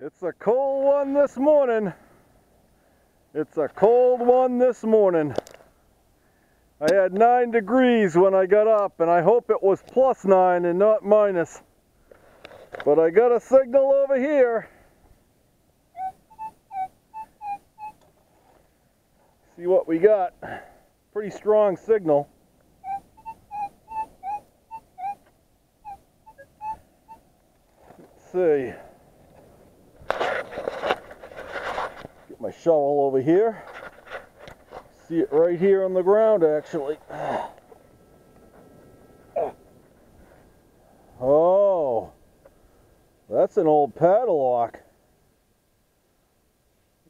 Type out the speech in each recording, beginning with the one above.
It's a cold one this morning. It's a cold one this morning. I had 9 degrees when I got up, and I hope it was +9 and not minus. But I got a signal over here. See what we got. Pretty strong signal. Let's see. Get my shovel over here. See it right here on the ground, actually. Oh, that's an old padlock.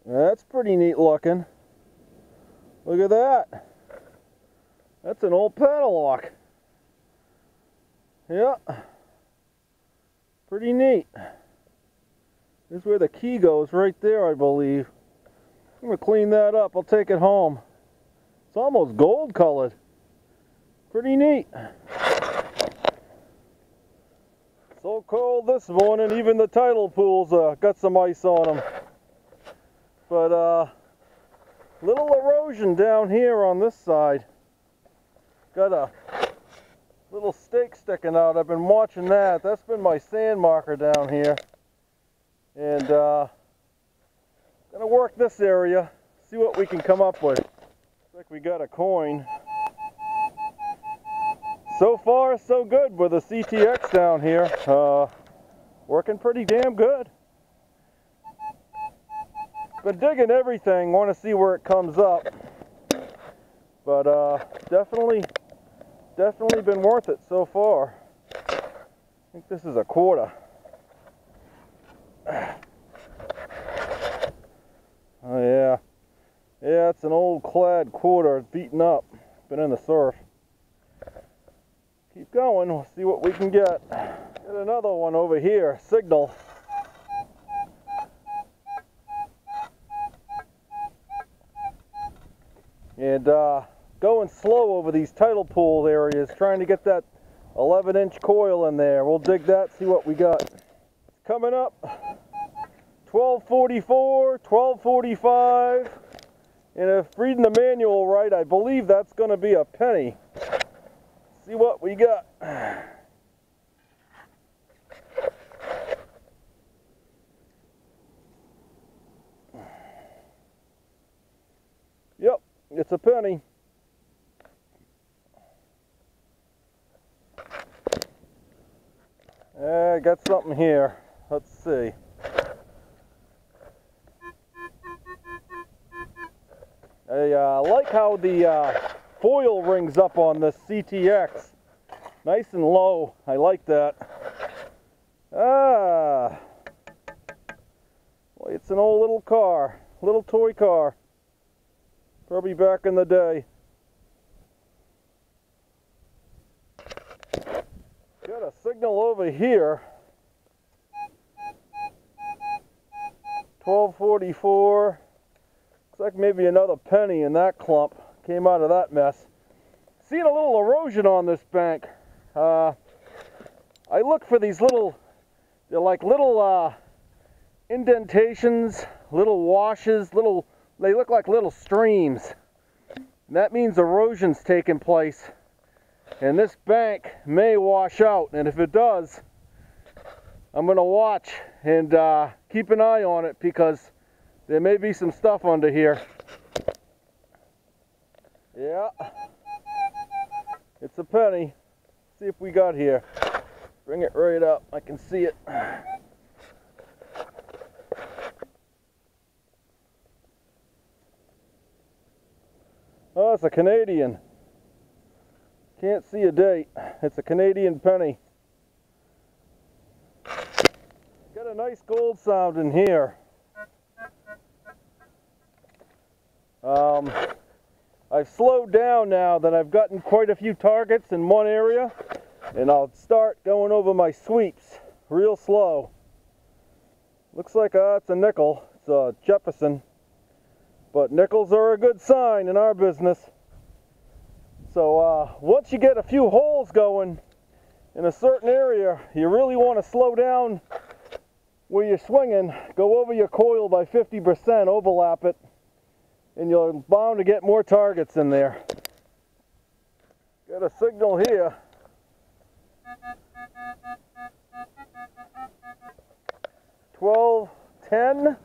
That's pretty neat looking. Look at that. That's an old padlock. Yeah. Pretty neat. Here's where the key goes, right there, I believe. I'm going to clean that up. I'll take it home. It's almost gold colored. Pretty neat. So cold this morning, even the tidal pools got some ice on them. But little erosion down here on this side. Got a little stake sticking out. I've been watching that. That's been my sand marker down here. And gonna work this area, see what we can come up with. Looks like we got a coin. So far, so good with the CTX down here. Working pretty damn good. Been digging everything, want to see where it comes up. But definitely been worth it so far. I think this is a quarter. Oh yeah. Yeah, it's an old clad quarter. It's beaten up. Been in the surf. Keep going, we'll see what we can get. Get another one over here, signal. And going slow over these tidal pool areas, trying to get that 11-inch coil in there. We'll dig that, see what we got. It's coming up 1244, 1245, and if reading the manual right, I believe that's going to be a penny. See what we got. Yep, it's a penny. I got something here. Let's see. I like how the foil rings up on this CTX. Nice and low. I like that. Ah. Well, it's an old little car. Little toy car. Probably back in the day. Got a signal over here. 1244. Looks like maybe another penny in that clump. Came out of that mess. Seeing a little erosion on this bank. I look for these little, they're like little indentations, little washes, they look like little streams. And that means erosion's taking place. And this bank may wash out. And if it does, I'm going to watch and keep an eye on it because there may be some stuff under here. Yeah. It's a penny. See if we got here. Bring it right up. I can see it. Oh, it's a Canadian. Can't see a date. It's a Canadian penny. Got a nice gold sound in here. I've slowed down now that I've gotten quite a few targets in one area, and I'll start going over my sweeps real slow. Looks like it's a nickel. It's a Jefferson, but nickels are a good sign in our business. So once you get a few holes going in a certain area, you really want to slow down where you're swinging, go over your coil by 50%, overlap it, and you're bound to get more targets in there. Got a signal here. $12, $10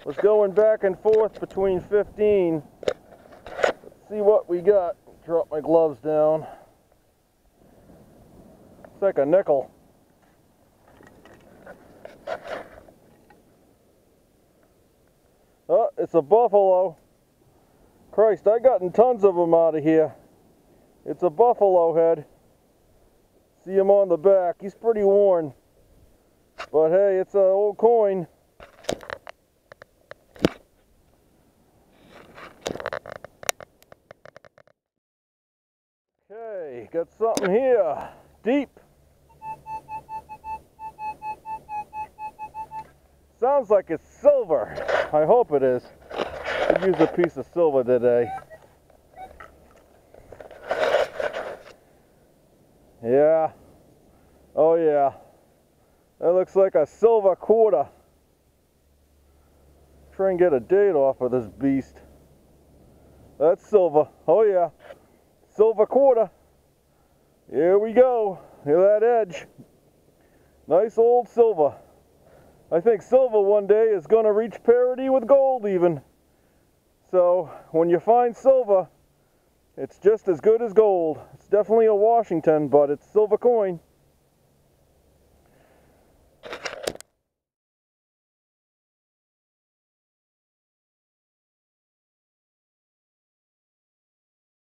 was going back and forth between 15. Let's see what we got. Drop my gloves down. It's like a nickel. Oh, it's a buffalo. Christ, I gotten tons of them out of here. It's a buffalo head. See him on the back. He's pretty worn. But hey, it's an old coin. Okay, got something here. Deep. Sounds like it's silver. I hope it is. I'd use a piece of silver today. Yeah. Oh yeah. That looks like a silver quarter. Try and get a date off of this beast. That's silver. Oh yeah. Silver quarter. Here we go. Hear that edge. Nice old silver. I think silver one day is going to reach parity with gold even. So when you find silver, it's just as good as gold. It's definitely a Washington, but it's silver coin.